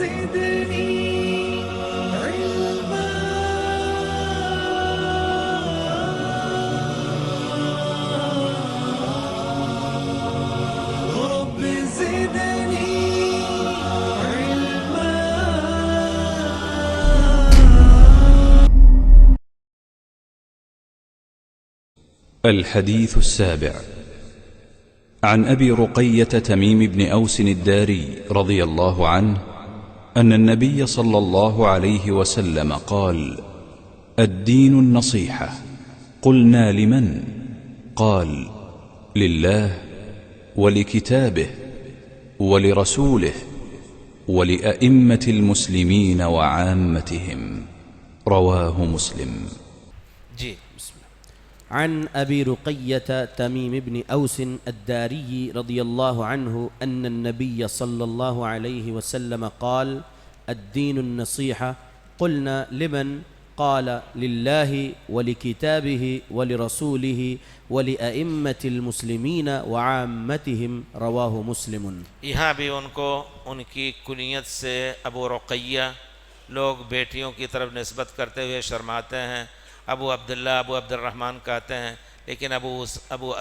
زدني علما رب زدني علما. الحديث السابع. عن أبي رقية تميم بن أوس الداري رضي الله عنه أن النبي صلى الله عليه وسلم قال: الدين النصيحة. قلنا: لمن؟ قال: لله ولكتابه ولرسوله ولأئمة المسلمين وعامتهم. رواه مسلم. جی بسم اللہ. عن أبي رقية تميم بن أوس الداري رضي الله عنه أن النبي صلى الله عليه وسلم قال: الدين النصيحة. قلنا: لمن؟ قال: لله ولكتابه ولرسوله ولأئمة المسلمين وعامتهم. رواه مسلم. یہاں بھی ان کو ان کی کنیت سے ابو رقیہ لوگ بیٹیوں کی طرف نسبت کرتے ہوئے شرماتے ہیں. ابو عبداللہ، ابو عبد الرحمن کہتے ہیں، لیکن ابو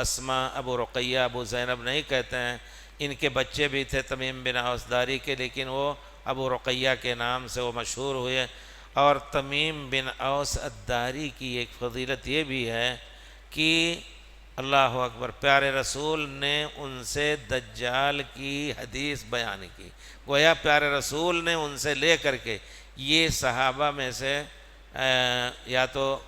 اسما، ابو رقیہ، ابو زینب نہیں کہتے ہیں. ان کے بچے بھی تھے تمیم بن اوس داری کے، لیکن وہ ابو رقیہ کے نام سے وہ مشہور ہوئے. اور تمیم بن اوس الداری کی ایک فضیلت یہ بھی ہے کہ اللہ اکبر، پیارے رسول نے ان سے دجال کی حدیث بیان کی. گویا پیارے رسول نے ان سے لے کر کے یہ صحابہ میں سے یا تو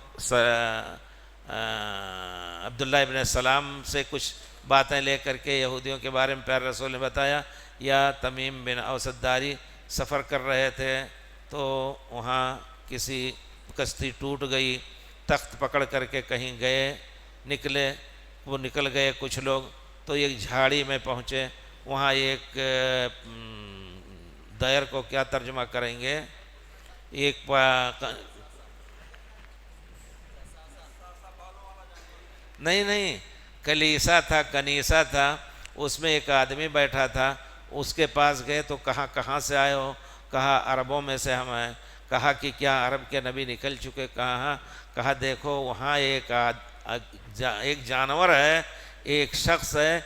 عبداللہ ابن السلام سے کچھ باتیں لے کر کے یہودیوں کے بارے میں پیارے رسول نے بتایا، یا تمیم بن اوس الداری سفر کر رہے تھے تو وہاں کسی کشتی ٹوٹ گئی، تخت پکڑ کر کے کہیں گئے، وہ نکل گئے کچھ لوگ، تو ایک جھاڑی میں پہنچے. وہاں ایک دیر کو کیا ترجمہ کریں گے، ایک نہیں کلیسا تھا، کنیسا تھا، اس میں ایک آدمی بیٹھا تھا. اس کے پاس گئے تو کہاں سے آئے ہو؟ کہا عربوں میں سے ہم ہیں. کہا کہ کیا عرب کے نبی نکل چکے؟ کہا دیکھو وہاں ایک جانور ہے، ایک شخص ہے،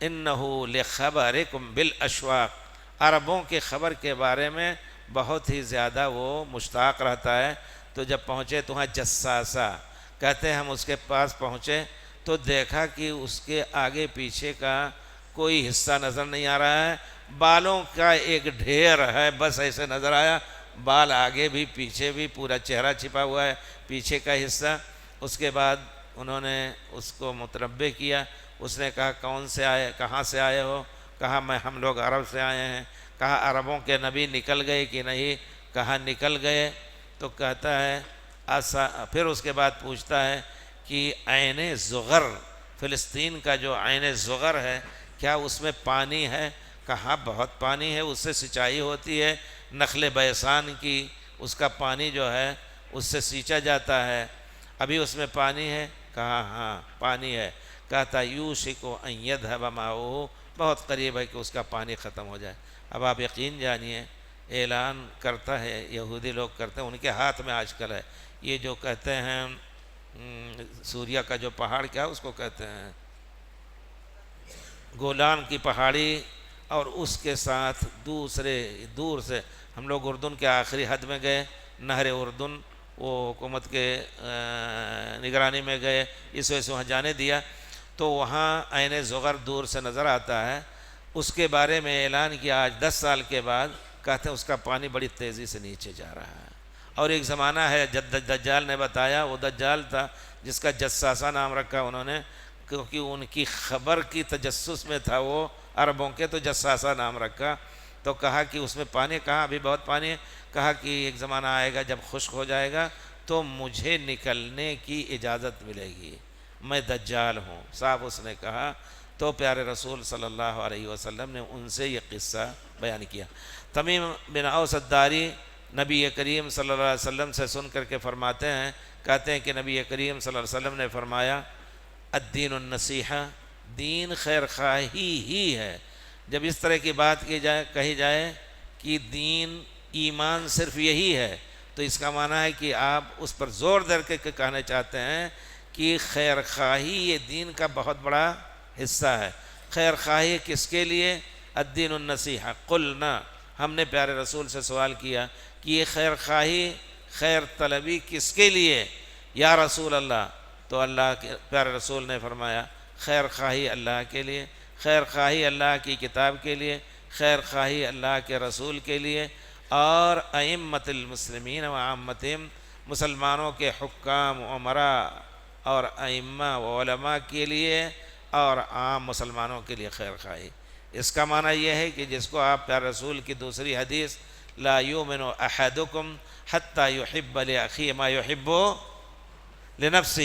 انہو لخبرکم بالاشواق، عربوں کے خبر کے بارے میں بہت ہی زیادہ وہ مشتاق رہتا ہے. تو جب پہنچے تو وہاں جساسا کہتے ہیں، ہم اس کے پاس پہنچے تو دیکھا کہ اس کے آگے پیچھے کا کوئی حصہ نظر نہیں آ رہا ہے، بالوں کا ایک ڈھیر ہے، بس ایسے نظر آیا. بال آگے بھی پیچھے بھی، پورا چہرہ چھپا ہوا ہے پیچھے کا حصہ. اس کے بعد انہوں نے اس کو متنبہ کیا. اس نے کہا کہاں سے آئے ہو؟ کہا ہم لوگ عرب سے آئے ہیں. کہا عربوں کے نبی نکل گئے کہ نہیں؟ کہا نکل گئے. تو کہتا ہے پھر اس کے بعد پوچھتا ہے کہ عین زغر، فلسطین کا جو عین زغر ہے، کیا اس میں پانی ہے؟ کہا بہت پانی ہے، اس سے سینچائی ہوتی ہے، نخل بیسان کی اس کا پانی جو ہے اس سے سینچا جاتا ہے. ابھی اس میں پانی ہے؟ کہا ہاں پانی ہے. کہتا یوشک ان یذهب ماؤہ، بہت قریب ہے کہ اس کا پانی ختم ہو جائے. اب آپ یقین جانیے، اعلان کرتا ہے، یہودی لوگ کرتے ہیں، ان کے ہاتھ میں آج کل ہے یہ جو کہتے ہیں سوریا کا جو پہاڑ، کیا اس کو کہتے ہیں، گولان کی پہاڑی، اور اس کے ساتھ دور سے ہم لوگ اردن کے آخری حد میں گئے، نہر اردن، وہ حکومت کے نگرانی میں گئے، اس وجہ سے وہاں جانے دیا. تو وہاں عین زغر دور سے نظر آتا ہے. اس کے بارے میں اعلان کیا آج 10 سال کے بعد. کہتے ہیں اس کا پانی بڑی تیزی سے نیچے جا رہا ہے. اور ایک زمانہ ہے دجال نے بتایا، وہ دجال تھا جس کا جساسہ نام رکھا انہوں نے، کیونکہ ان کی خبر کی تجسس میں تھا وہ عربوں کے، تو جساسہ نام رکھا. تو کہا کہ اس میں پانی، کہا ابھی بہت پانی ہے. کہا کہ ایک زمانہ آئے گا جب خشک ہو جائے گا تو مجھے نکلنے کی اجازت ملے گی، میں دجال ہوں، صاحب اس نے کہا. تو پیارے رسول صلی اللہ علیہ وسلم نے ان سے یہ قصہ بیان کیا. تمیم بن اوس الداری نبی کریم صلی اللہ علیہ وسلم سے سن کر کے فرماتے ہیں، کہتے ہیں کہ نبی کریم صلی اللہ علیہ وسلم نے فرمایا الدین النصیحہ، دین خیر خواہی ہی ہے. جب اس طرح کی بات کہی جائے کہ دین ایمان صرف یہی ہے، تو اس کا معنی ہے کہ آپ اس پر زور دے کے کہنا چاہتے ہیں کہ خیر خواہی یہ دین کا بہت بڑا حصہ ہے۔ خیر خواہی کس کے لیے؟ الدین النصیحہ۔ قلنا، ہم نے پیارے رسول سے سوال کیا کہ یہ خیر خواہی، خیر طلبی کس کے لیے یا رسول اللہ؟ تو اللہ کے پیارے رسول نے فرمایا خیر خواہی اللہ کے لیے، خیر خواہی اللہ کی کتاب کے لیے، خیر خواہی اللہ کے رسول کے لیے، اور ائمۃ المسلمین و عامتہم، مسلمانوں کے حکام، عمراء اور ائمہ و علماء کے لیے، اور عام مسلمانوں کے لیے خیر خواہی۔ اس کا معنی یہ ہے کہ جس کو آپ پیارے رسول کی دوسری حدیث لا یؤمن احدکم حتی یحب لاخیہ ما یحب لنفسہ،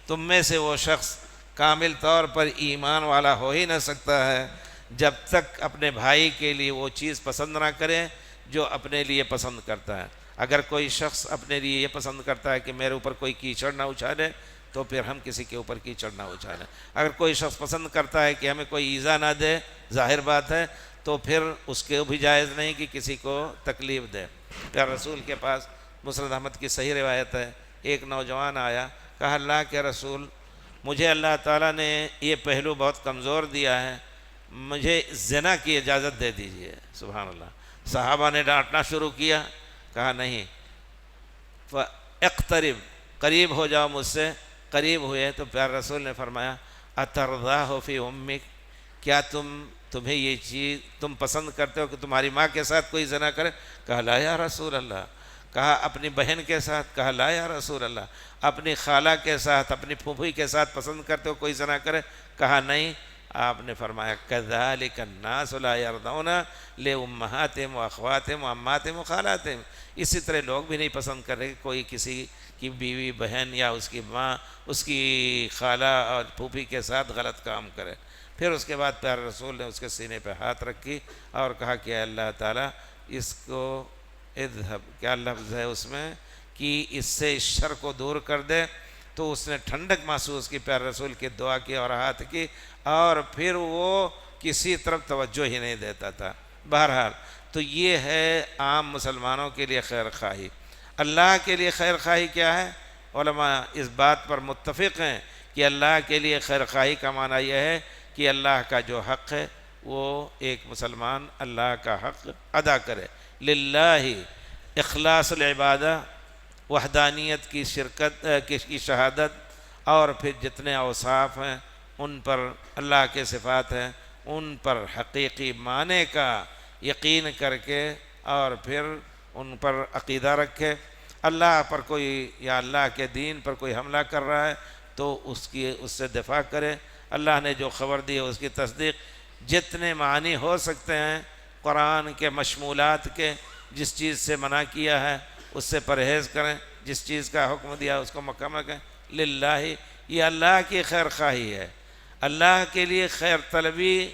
تم میں سے وہ شخص کامل طور پر ایمان والا ہو ہی نہ سکتا ہے جب تک اپنے بھائی کے لیے وہ چیز پسند نہ کرے جو اپنے لیے پسند کرتا ہے۔ اگر کوئی شخص اپنے لیے یہ پسند کرتا ہے کہ میرے اوپر کوئی کیچڑ نہ اچھالے تو پھر ہم کسی کے اوپر کیچڑ نہ اچھالیں۔ اگر کوئی شخص پسند کرتا ہے کہ ہمیں کوئی ایذا نہ دے، ظاہر بات ہے، تو پھر اس کے بھی جائز نہیں کہ کسی کو تکلیف دے۔ پیارے رسول کے پاس مسند احمد کی صحیح روایت ہے، ایک نوجوان آیا، کہا اللہ کے رسول مجھے اللہ تعالیٰ نے یہ پہلو بہت کمزور دیا ہے، مجھے زنا کی اجازت دے دیجیے۔ سبحان اللہ۔ صحابہ نے ڈانٹنا شروع کیا، کہا نہیں، اقترب، قریب ہو جاؤ مجھ سے۔ قریب ہوئے تو پیارے رسول نے فرمایا اترضاہ فی امک، کیا تمہیں یہ چیز تم پسند کرتے ہو کہ تمہاری ماں کے ساتھ کوئی زنا کرے؟ کہا لا یا رسول اللہ۔ کہا اپنی بہن کے ساتھ؟ کہا لا یا رسول اللہ۔ اپنی خالہ کے ساتھ، اپنی پھوپھی کے ساتھ پسند کرتے ہو کوئی زنا کرے؟ کہا نہیں۔ آپ نے فرمایا کذالک الناس لا یرضون لامہاتہم واخواتہم وعماتہم وخالاتہم، اسی طرح لوگ بھی نہیں پسند کر رہے کہ کوئی کسی کی بیوی، بہن یا اس کی ماں، اس کی خالہ اور پھوپھی کے ساتھ غلط کام کرے۔ پھر اس کے بعد پیارے رسول نے اس کے سینے پہ ہاتھ رکھی اور کہا کہ اے اللہ تعالیٰ اس کو اذهب، کیا لفظ ہے اس میں، کہ اس سے اس شر کو دور کر دے۔ تو اس نے ٹھنڈک محسوس کی، پیارے رسول کی دعا کی اور ہاتھ کی، اور پھر وہ کسی طرف توجہ ہی نہیں دیتا تھا۔ بہرحال تو یہ ہے عام مسلمانوں کے لیے خیر خواہی۔ اللہ کے لیے خیر خواہی کیا ہے؟ علماء اس بات پر متفق ہیں کہ اللہ کے لیے خیر خواہی کا معنی یہ ہے کہ اللہ کا جو حق ہے وہ ایک مسلمان اللہ کا حق ادا کرے، للہ، اخلاص العبادہ، وحدانیت کی شرکت کی شہادت، اور پھر جتنے اوصاف ہیں ان پر اللہ کے صفات ہیں ان پر حقیقی معنی کا یقین کر کے اور پھر ان پر عقیدہ رکھے۔ اللہ پر کوئی یا اللہ کے دین پر کوئی حملہ کر رہا ہے تو اس سے دفاع کرے۔ اللہ نے جو خبر دی ہے اس کی تصدیق، جتنے معنی ہو سکتے ہیں قرآن کے مشمولات کے، جس چیز سے منع کیا ہے اس سے پرہیز کریں، جس چیز کا حکم دیا اس کو مکمل کریں۔ للہ، یہ اللہ کی خیر خواہی ہے، اللہ کے لیے خیر طلبی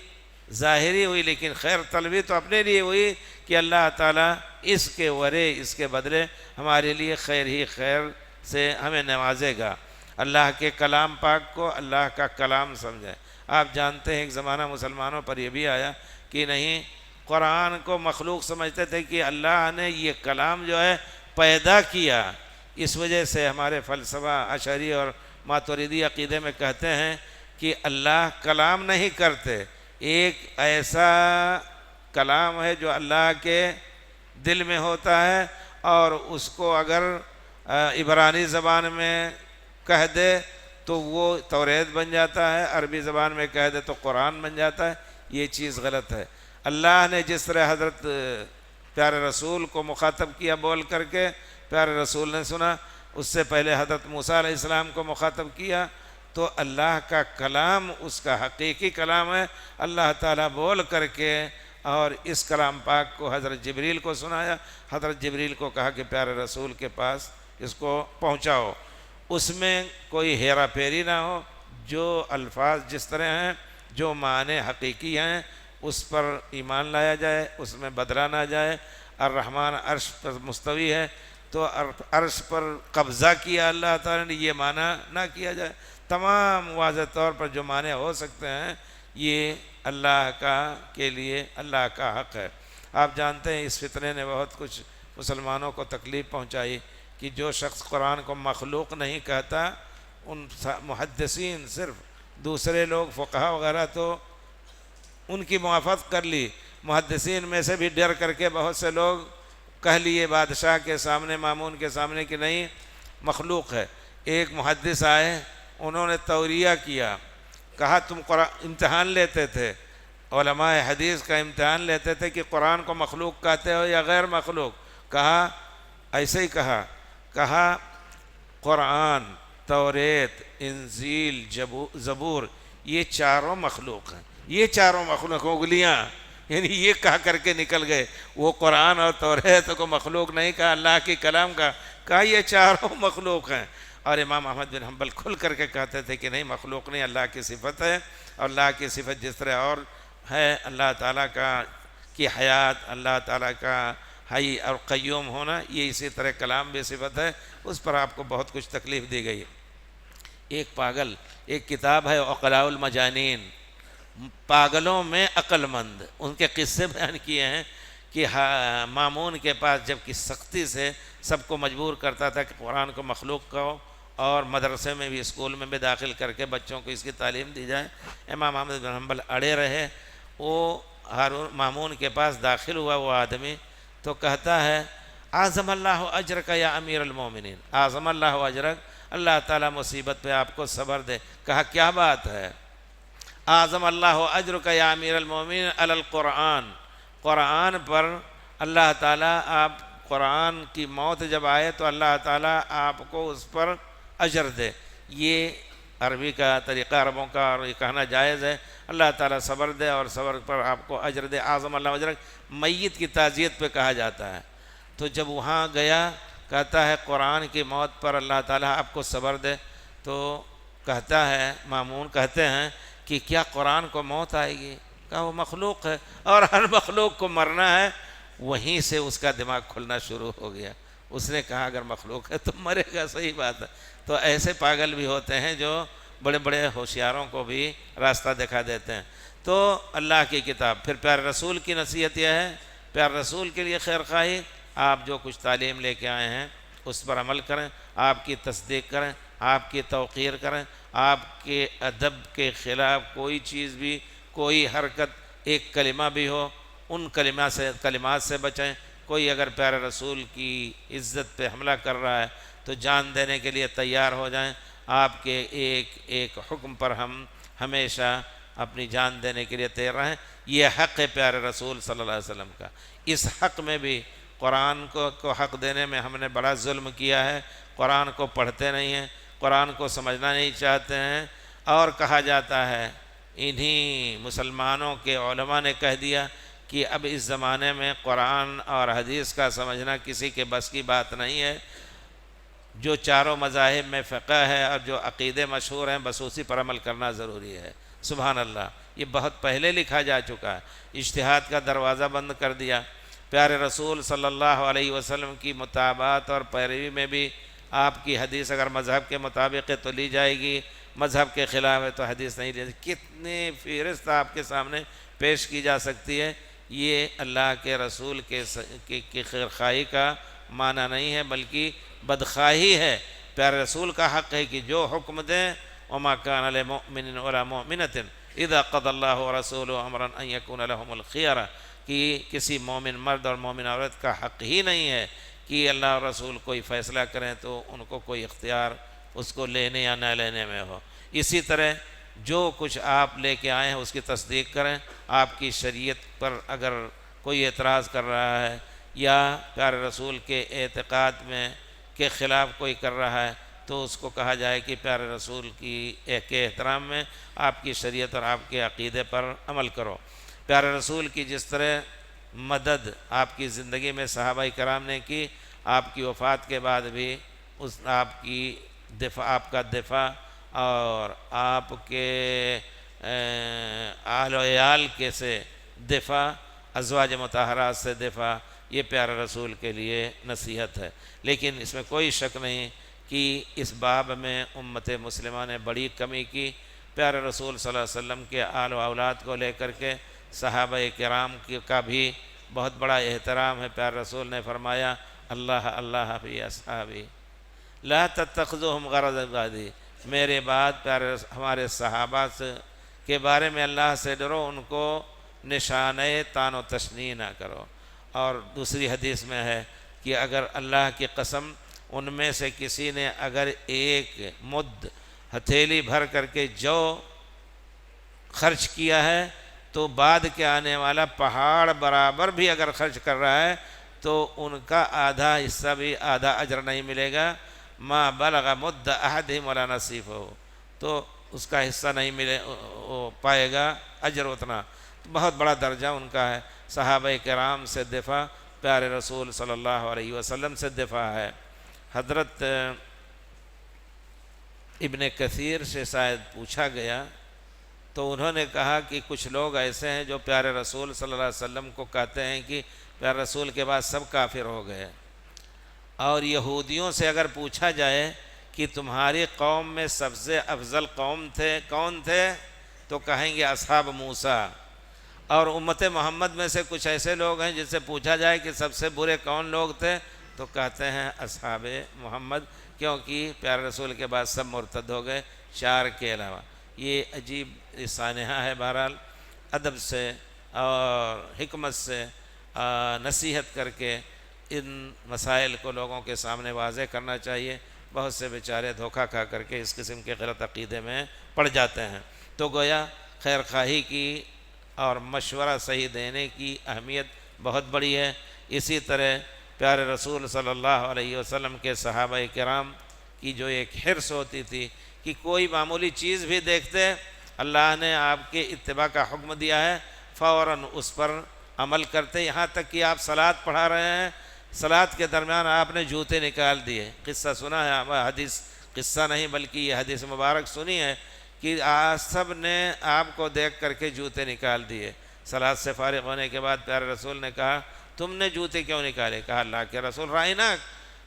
ظاہری ہوئی، لیکن خیر طلبی تو اپنے لیے ہوئی کہ اللہ تعالیٰ اس کے ورے، اس کے بدلے ہمارے لیے خیر ہی خیر سے ہمیں نوازے گا۔ اللہ کے کلام پاک کو اللہ کا کلام سمجھیں۔ آپ جانتے ہیں ایک زمانہ مسلمانوں پر یہ بھی آیا کہ نہیں، قرآن کو مخلوق سمجھتے تھے کہ اللہ نے یہ کلام جو ہے پیدا کیا۔ اس وجہ سے ہمارے فلسفہ اشعری اور ماتریدی عقیدے میں کہتے ہیں کہ اللہ کلام نہیں کرتے، ایک ایسا کلام ہے جو اللہ کے دل میں ہوتا ہے، اور اس کو اگر عبرانی زبان میں کہہ دے تو وہ توریت بن جاتا ہے، عربی زبان میں کہہ دے تو قرآن بن جاتا ہے۔ یہ چیز غلط ہے۔ اللہ نے جس طرح حضرت پیارے رسول کو مخاطب کیا بول کر کے، پیارے رسول نے سنا، اس سے پہلے حضرت موسیٰ علیہ السلام کو مخاطب کیا، تو اللہ کا کلام اس کا حقیقی کلام ہے۔ اللہ تعالیٰ بول کر کے اور اس کلام پاک کو حضرت جبریل کو سنایا۔ حضرت جبریل کو کہا کہ پیارے رسول کے پاس اس کو پہنچاؤ، اس میں کوئی ہیرا پھیری نہ ہو، جو الفاظ جس طرح ہیں، جو معنی حقیقی ہیں اس پر ایمان لایا جائے، اس میں بدلا نہ جائے۔ الرحمن عرش پر مستوی ہے تو عرش پر قبضہ کیا اللہ تعالیٰ نے، یہ معنی نہ کیا جائے۔ تمام واضح طور پر جو معنی ہو سکتے ہیں یہ اللہ کے لیے اللہ کا حق ہے۔ آپ جانتے ہیں اس فتنے نے بہت کچھ مسلمانوں کو تکلیف پہنچائی کہ جو شخص قرآن کو مخلوق نہیں کہتا، ان محدثین صرف، دوسرے لوگ فقہا وغیرہ تو ان کی موافقت کر لی، محدثین میں سے بھی ڈر کر کے بہت سے لوگ کہہ لیے بادشاہ کے سامنے، مامون کے سامنے کہ نہیں مخلوق ہے۔ ایک محدث آئے، انہوں نے توریہ کیا، کہا تم قرآن امتحان لیتے تھے، علماء حدیث کا امتحان لیتے تھے کہ قرآن کو مخلوق کہتے ہو یا غیر مخلوق؟ کہا ایسے ہی کہا قرآن، توریت، انجیل، زبور یہ چاروں مخلوق ہیں، یہ چاروں مخلوق انگلیاں، یعنی یہ کہا کر کے نکل گئے۔ وہ قرآن اور توریت کو مخلوق نہیں کہا، اللہ کی کلام کا کہا یہ چاروں مخلوق ہیں۔ اور امام احمد بن حنبل کھل کر کے کہتے تھے کہ نہیں مخلوق نہیں، اللہ کی صفت ہے، اور اللہ کی صفت جس طرح اور ہے، اللہ تعالیٰ کی حیات، اللہ تعالیٰ کا حی اور قیوم ہونا، یہ اسی طرح کلام بھی صفت ہے، اس پر آپ کو بہت کچھ تکلیف دی گئی۔ ایک پاگل، ایک کتاب ہے عقلاء المجانین، پاگلوں میں عقل مند، ان کے قصے بیان کیے ہیں کہ مامون کے پاس جب کہ سختی سے سب کو مجبور کرتا تھا کہ قرآن کو مخلوق کہو، اور مدرسے میں بھی اسکول میں بھی داخل کر کے بچوں کو اس کی تعلیم دی جائے، امام احمد بن حنبل اڑے رہے۔ وہ مامون کے پاس داخل ہوا وہ آدمی تو کہتا ہے اعظم اللہ اجرک یا امیر المومنین، اعظم اللہ اجرک، اللہ تعالیٰ مصیبت پہ آپ کو صبر دے۔ کہا کیا بات ہے؟ اعظم اللہ اجرک یا امیر المومنین علی القرآن، قرآن پر اللہ تعالیٰ، آپ قرآن کی موت جب آئے تو اللہ تعالیٰ آپ کو اس پر اجر دے۔ یہ عربی کا طریقہ، عربوں کا، اور یہ کہنا جائز ہے، اللہ تعالیٰ صبر دے اور صبر پر آپ کو اجر دے۔ اعظم اللہ اجرک میت کی تعزیت پہ کہا جاتا ہے۔ تو جب وہاں گیا کہتا ہے قرآن کی موت پر اللہ تعالیٰ آپ کو صبر دے، تو کہتا ہے مامون کہتے ہیں کہ کیا قرآن کو موت آئے گی؟ کہا وہ مخلوق ہے اور ہر مخلوق کو مرنا ہے۔ وہیں سے اس کا دماغ کھلنا شروع ہو گیا، اس نے کہا اگر مخلوق ہے تو مرے گا، صحیح بات ہے۔ تو ایسے پاگل بھی ہوتے ہیں جو بڑے بڑے ہوشیاروں کو بھی راستہ دکھا دیتے ہیں۔ تو اللہ کی کتاب، پھر پیارے رسول کی نصیحت یہ ہے، پیارے رسول کے لیے خیر خواہی، آپ جو کچھ تعلیم لے کے آئے ہیں اس پر عمل کریں، آپ کی تصدیق کریں، آپ کی توقیر کریں، آپ کے ادب کے خلاف کوئی چیز بھی، کوئی حرکت، ایک کلمہ بھی ہو، ان کلمات سے بچیں۔ کوئی اگر پیارے رسول کی عزت پہ حملہ کر رہا ہے تو جان دینے کے لیے تیار ہو جائیں۔ آپ کے ایک ایک حکم پر ہم ہمیشہ اپنی جان دینے کے لیے تیار رہیں۔ یہ حق ہے پیارے رسول صلی اللہ علیہ وسلم کا۔ اس حق میں بھی قرآن کو حق دینے میں ہم نے بڑا ظلم کیا ہے۔ قرآن کو پڑھتے نہیں ہیں، قرآن کو سمجھنا نہیں چاہتے ہیں، اور کہا جاتا ہے انہی مسلمانوں کے علماء نے کہہ دیا کہ اب اس زمانے میں قرآن اور حدیث کا سمجھنا کسی کے بس کی بات نہیں ہے۔ جو چاروں مذاہب میں فقہ ہے اور جو عقیدے مشہور ہیں بس اسی پر عمل کرنا ضروری ہے۔ سبحان اللہ، یہ بہت پہلے لکھا جا چکا ہے۔ اجتہاد کا دروازہ بند کر دیا۔ پیارے رسول صلی اللہ علیہ وسلم کی مطابعت اور پیروی میں بھی آپ کی حدیث اگر مذہب کے مطابق ہے تو لی جائے گی، مذہب کے خلاف ہے تو حدیث نہیں لی جائے گی۔ کتنے فہرست آپ کے سامنے پیش کی جا سکتی ہے۔ یہ اللہ کے رسول کی خیرخواہی کا معنی نہیں ہے بلکہ بدخواہی ہے۔ پیارے رسول کا حق ہے کہ جو حکم دیں، وما كان لمؤمن ولا مؤمنة اذا قضى الله ورسوله امرا ان يكون لهم الخيرة، کہ کسی مومن مرد اور مومن عورت کا حق ہی نہیں ہے کہ اللہ اور رسول کوئی فیصلہ کریں تو ان کو کوئی اختیار اس کو لینے یا نہ لینے میں ہو۔ اسی طرح جو کچھ آپ لے کے آئے ہیں اس کی تصدیق کریں۔ آپ کی شریعت پر اگر کوئی اعتراض کر رہا ہے یا پیارے رسول کے اعتقاد میں کے خلاف کوئی کر رہا ہے تو اس کو کہا جائے کہ پیارے رسول کے احترام میں آپ کی شریعت اور آپ کے عقیدے پر عمل کرو۔ پیارے رسول کی جس طرح مدد آپ کی زندگی میں صحابہ کرام نے کی، آپ کی وفات کے بعد بھی آپ کا دفاع اور آپ کے آل و عیال کے سے دفاع، ازواج مطہرات سے دفاع، یہ پیارے رسول کے لیے نصیحت ہے۔ لیکن اس میں کوئی شک نہیں کہ اس باب میں امت مسلمہ نے بڑی کمی کی۔ پیارے رسول صلی اللہ علیہ وسلم کے آل و اولاد کو لے کر کے صحابہ کرام کا بھی بہت بڑا احترام ہے۔ پیارے رسول نے فرمایا اللہ اللہ فی اصحابی لا تتخذوہم غرض بعدی، میرے بعد پیارے ہمارے صحابہ کے بارے میں اللہ سے ڈرو، ان کو نشانۂ تان و تشنیع نہ کرو۔ اور دوسری حدیث میں ہے کہ اگر اللہ کی قسم ان میں سے کسی نے اگر ایک مد ہتھیلی بھر کر کے جو خرچ کیا ہے تو بعد کے آنے والا پہاڑ برابر بھی اگر خرچ کر رہا ہے تو ان کا آدھا حصہ بھی آدھا اجر نہیں ملے گا، ما بلغ مد احدہم ولا نصیفہ، تو اس کا حصہ نہیں ملے پائے گا اجر اتنا۔ بہت بڑا درجہ ان کا ہے۔ صحابہ کرام سے دفاع، پیارے رسول صلی اللہ علیہ وسلم سے دفاع ہے۔ حضرت ابن کثیر سے شاید پوچھا گیا تو انہوں نے کہا کہ کچھ لوگ ایسے ہیں جو پیارے رسول صلی اللہ علیہ وسلم کو کہتے ہیں کہ پیارے رسول کے بعد سب کافر ہو گئے، اور یہودیوں سے اگر پوچھا جائے کہ تمہاری قوم میں سب سے افضل قوم کون تھے تو کہیں گے اصحاب موسیٰ، اور امت محمد میں سے کچھ ایسے لوگ ہیں جن سے پوچھا جائے کہ سب سے برے کون لوگ تھے تو کہتے ہیں اصحاب محمد، کیونکہ پیارے رسول کے بعد سب مرتد ہو گئے 4 کے علاوہ۔ یہ عجیب سانحہ ہے۔ بہرحال ادب سے اور حکمت سے نصیحت کر کے ان مسائل کو لوگوں کے سامنے واضح کرنا چاہیے۔ بہت سے بیچارے دھوکہ کھا کر کے اس قسم کے غلط عقیدے میں پڑ جاتے ہیں۔ تو گویا خیر خواہی کی اور مشورہ صحیح دینے کی اہمیت بہت بڑی ہے۔ اسی طرح پیارے رسول صلی اللہ علیہ وسلم کے صحابہ کرام کی جو ایک حرص ہوتی تھی کہ کوئی معمولی چیز بھی دیکھتے، اللہ نے آپ کے اتباع کا حکم دیا ہے، فوراً اس پر عمل کرتے، یہاں تک کہ آپ صلاۃ پڑھا رہے ہیں، صلاۃ کے درمیان آپ نے جوتے نکال دیے۔ قصہ سنا ہے، حدیث قصہ نہیں بلکہ یہ حدیث مبارک سنی ہے کہ سب نے آپ کو دیکھ کر کے جوتے نکال دیے۔ صلاۃ سے فارغ ہونے کے بعد پیارے رسول نے کہا تم نے جوتے کیوں نکالے؟ کہا اللہ کے رسول رائناک،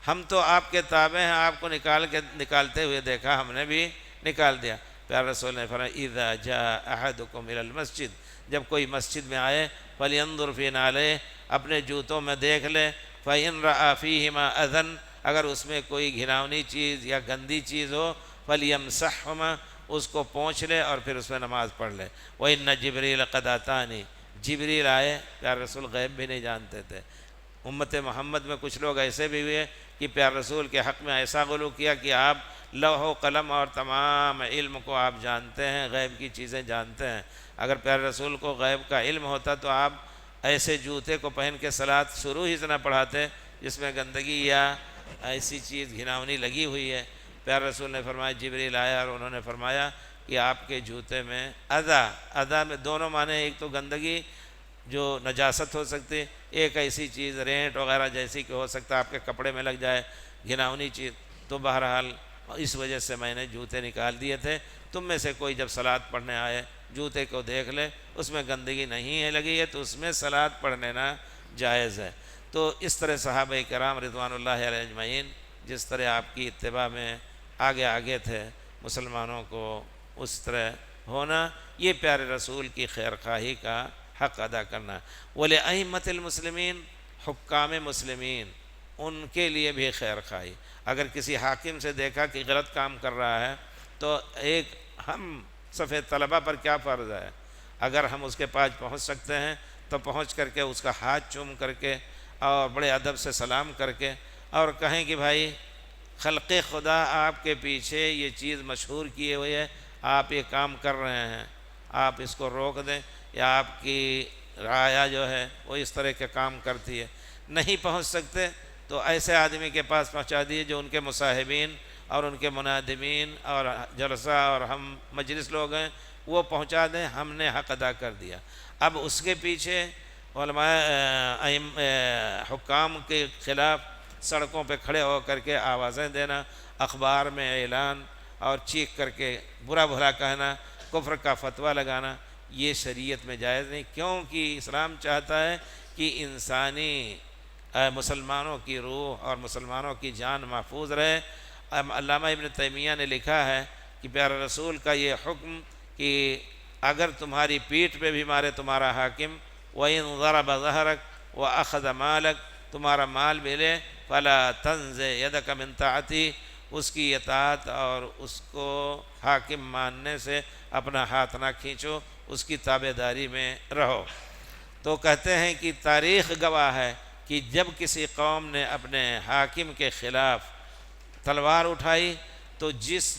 ہم تو آپ کے تابع ہیں، آپ کو نکالتے ہوئے دیکھا، ہم نے بھی نکال دیا۔ پیارے رسول نے فرمایا اذا جاء احدکم الى المسجد، جب کوئی مسجد میں آئے فلینظر فی نعلیہ، اپنے جوتوں میں دیکھ لے، فإن رأى فیہما اذًا، اگر اس میں کوئی گھناؤنی چیز یا گندی چیز ہو فلیمسحہما، اس کو پونچھ لے اور پھر اس میں نماز پڑھ لے۔ وإن جبریل قد اتانی، جبریل آئے، پیارے رسول غیب بھی نہیں جانتے تھے۔ امت محمد میں کچھ لوگ ایسے بھی ہوئے کہ پیارے رسول کے حق میں ایسا غلو کیا کہ آپ لوح و قلم اور تمام علم کو آپ جانتے ہیں، غیب کی چیزیں جانتے ہیں۔ اگر پیارے رسول کو غیب کا علم ہوتا تو آپ ایسے جوتے کو پہن کے صلاۃ شروع ہی سے نہ پڑھاتے جس میں گندگی یا ایسی چیز گھناؤنی لگی ہوئی ہے۔ پیارے رسول نے فرمایا جبریل آیا اور انہوں نے فرمایا کہ آپ کے جوتے میں اذا میں دونوں معنی، ایک تو گندگی جو نجاست ہو سکتی، ایک ایسی چیز رینٹ وغیرہ جیسی کہ ہو سکتا ہے آپ کے کپڑے میں لگ جائے گھناؤنی چیز، تو بہرحال اس وجہ سے میں نے جوتے نکال دیے تھے۔ تم میں سے کوئی جب صلاۃ پڑھنے آئے جوتے کو دیکھ لے، اس میں گندگی نہیں ہے لگی ہے تو اس میں صلاۃ پڑھ لینا جائز ہے۔ تو اس طرح صحابہ کرام رضوان اللہ علیہ اجمعین جس طرح آپ کی اتباع میں آگے تھے، مسلمانوں کو اس طرح ہونا، یہ پیارے رسول کی خیر خواہی کا حق ادا کرنا۔ وَلِأَئِمَّةِ الْمُسْلِمِينَ، حکام مسلمین، ان کے لیے بھی خیر خواہی۔ اگر کسی حاکم سے دیکھا کہ غلط کام کر رہا ہے تو ایک ہم صفحہ طلبہ پر کیا فرض ہے، اگر ہم اس کے پاس پہنچ سکتے ہیں تو پہنچ کر کے اس کا ہاتھ چوم کر کے اور بڑے ادب سے سلام کر کے اور کہیں کہ بھائی خلق خدا آپ کے پیچھے یہ چیز مشہور کیے ہوئے ہے، آپ یہ کام کر رہے ہیں، آپ اس کو روک دیں، یا آپ کی رعایا جو ہے وہ اس طرح کے کام کرتی ہے۔ نہیں پہنچ سکتے تو ایسے آدمی کے پاس پہنچا دیے جو ان کے مصاحبین اور ان کے منادمین اور جلسہ اور ہم مجلس لوگ ہیں، وہ پہنچا دیں، ہم نے حق ادا کر دیا۔ اب اس کے پیچھے علماء حکام کے خلاف سڑکوں پہ کھڑے ہو کر کے آوازیں دینا، اخبار میں اعلان اور چیخ کر کے برا بھلا کہنا، کفر کا فتویٰ لگانا، یہ شریعت میں جائز نہیں، کیونکہ اسلام چاہتا ہے کہ انسانی مسلمانوں کی روح اور مسلمانوں کی جان محفوظ رہے۔ علامہ ابن تیمیہ نے لکھا ہے کہ پیارے رسول کا یہ حکم کہ اگر تمہاری پیٹھ پہ بھی مارے تمہارا حاکم، وَإِن ضَرَبَ ظَهْرَكَ، وَأَخَذَ مَالَكَ تمہارا مال بھی لے فَلَا تَنْزِ يَدَكَ مِنْ طَاعَتِهِ اس کی اطاعت اور اس کو حاکم ماننے سے اپنا ہاتھ نہ کھینچو، اس کی تابعداری میں رہو۔ تو کہتے ہیں کہ تاریخ گواہ ہے کہ جب کسی قوم نے اپنے حاکم کے خلاف تلوار اٹھائی تو جس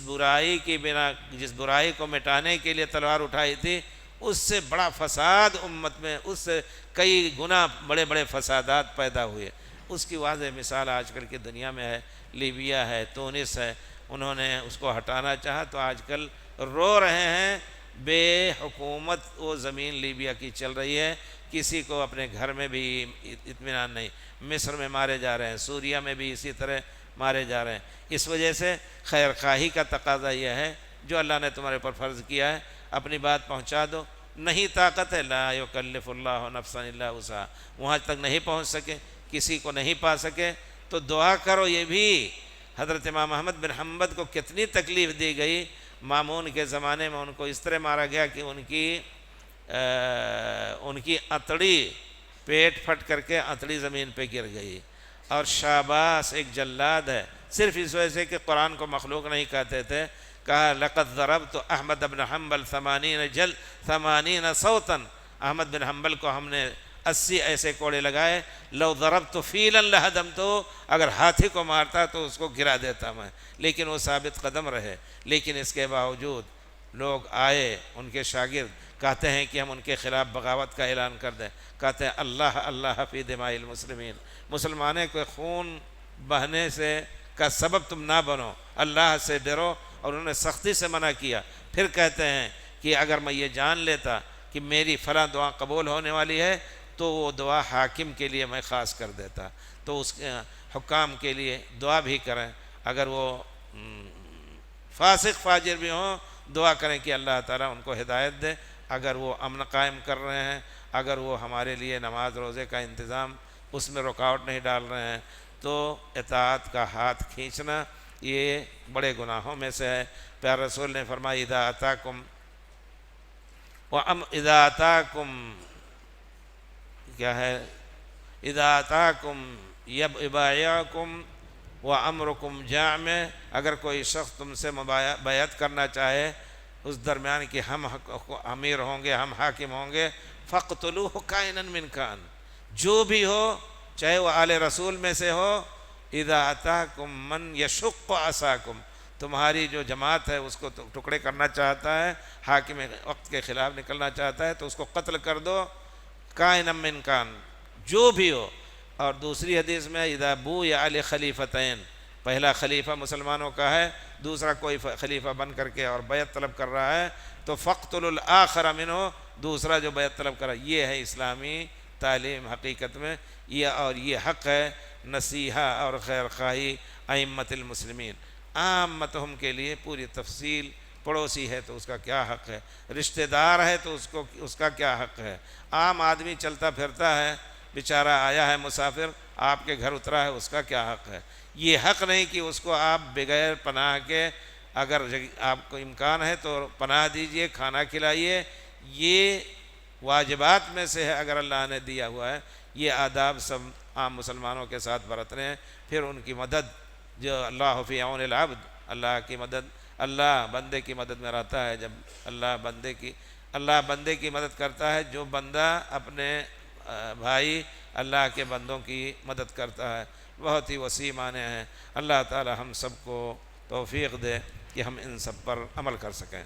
برائی کو مٹانے کے لیے تلوار اٹھائی تھی اس سے بڑا فساد امت میں، اس سے کئی گنا بڑے بڑے فسادات پیدا ہوئے۔ اس کی واضح مثال آج کل کی دنیا میں ہے، لیبیا ہے، تونس ہے، انہوں نے اس کو ہٹانا چاہا تو آج کل رو رہے ہیں، بے حکومت وہ زمین لیبیا کی چل رہی ہے، کسی کو اپنے گھر میں بھی اطمینان نہیں، مصر میں مارے جا رہے ہیں، سوریا میں بھی اسی طرح مارے جا رہے ہیں۔ اس وجہ سے خیر خواہی کا تقاضا یہ ہے، جو اللہ نے تمہارے اوپر فرض کیا ہے اپنی بات پہنچا دو۔ نہیں طاقت ہے، لا یکلف اللہ نفسا الا وسعہا، وہاں تک نہیں پہنچ سکے، کسی کو نہیں پا سکے تو دعا کرو۔ یہ بھی حضرت امام احمد بن حنبل کو کتنی تکلیف دی گئی، مامون کے زمانے میں ان کو اس طرح مارا گیا کہ ان کی اتڑی پیٹ پھٹ کر کے اتڑی زمین پہ گر گئی۔ اور شاباس ایک جلاد ہے، صرف اس وجہ سے کہ قرآن کو مخلوق نہیں کہتے تھے، کہا لقد ضربت احمد بن حنبل 80 صوتا، احمد بن حنبل کو ہم نے 80 ایسے کوڑے لگائے، لو ضربت فیلا لہدمتو، اگر ہاتھی کو مارتا تو اس کو گرا دیتا میں، لیکن وہ ثابت قدم رہے۔ لیکن اس کے باوجود لوگ آئے، ان کے شاگرد کہتے ہیں کہ ہم ان کے خلاف بغاوت کا اعلان کر دیں، کہتے ہیں اللہ اللہ فی دماء المسلمین، مسلمانوں کے خون بہنے سے کا سبب تم نہ بنو، اللہ سے ڈرو، اور انہوں نے سختی سے منع کیا۔ پھر کہتے ہیں کہ اگر میں یہ جان لیتا کہ میری فلاں دعا قبول ہونے والی ہے تو وہ دعا حاکم کے لیے میں خاص کر دیتا۔ تو اس حکام کے لیے دعا بھی کریں، اگر وہ فاسق فاجر بھی ہوں دعا کریں کہ اللہ تعالیٰ ان کو ہدایت دے۔ اگر وہ امن قائم کر رہے ہیں، اگر وہ ہمارے لیے نماز روزے کا انتظام اس میں رکاوٹ نہیں ڈال رہے ہیں، تو اطاعت کا ہاتھ کھینچنا یہ بڑے گناہوں میں سے ہے۔ پیارے رسول نے فرمایا اذا اتاکم کیا ہے، اذا اتاکم یبایعکم وامرکم جامع، اگر کوئی شخص تم سے بیعت کرنا چاہے اس درمیان کہ ہم امیر ہوں گے، ہم حاکم ہوں گے، فاقتلوہ کائنا من کان، جو بھی ہو چاہے وہ آل رسول میں سے ہو، اذا اتاکم من یشق عصاکم، تمہاری جو جماعت ہے اس کو ٹکڑے کرنا چاہتا ہے، حاکم وقت کے خلاف نکلنا چاہتا ہے تو اس کو قتل کر دو، کائنا من کان، جو بھی ہو۔ اور دوسری حدیث میں اذا بویع لخلیفتین، پہلا خلیفہ مسلمانوں کا ہے، دوسرا کوئی خلیفہ بن کر کے اور بیعت طلب کر رہا ہے تو فاقتلوا الآخر منہ، دوسرا جو بیعت طلب کر رہا ہے۔ یہ ہے اسلامی تعلیم حقیقت میں، یہ حق ہے نصیحہ اور خیر خواہی ائمۃ المسلمین، عامتہم کے لیے پوری تفصیل۔ پڑوسی ہے تو اس کا کیا حق ہے، رشتہ دار ہے تو اس کا کیا حق ہے، عام آدمی چلتا پھرتا ہے، بیچارہ آیا ہے مسافر آپ کے گھر اترا ہے، اس کا کیا حق ہے۔ یہ حق نہیں کہ اس کو آپ بغیر پناہ کے، اگر آپ کو امکان ہے تو پناہ دیجئے، کھانا کھلائیے، یہ واجبات میں سے ہے اگر اللہ نے دیا ہوا ہے۔ یہ آداب سب عام مسلمانوں کے ساتھ برتنے ہیں۔ پھر ان کی مدد، جو اللہ فی عون العبد، اللہ کی مدد، اللہ بندے کی مدد میں رہتا ہے۔ جب اللہ بندے کی مدد کرتا ہے، جو بندہ اپنے بھائی اللہ کے بندوں کی مدد کرتا ہے، بہت ہی وسیع معنی ہیں۔ اللہ تعالی ہم سب کو توفیق دے کہ ہم ان سب پر عمل کر سکیں۔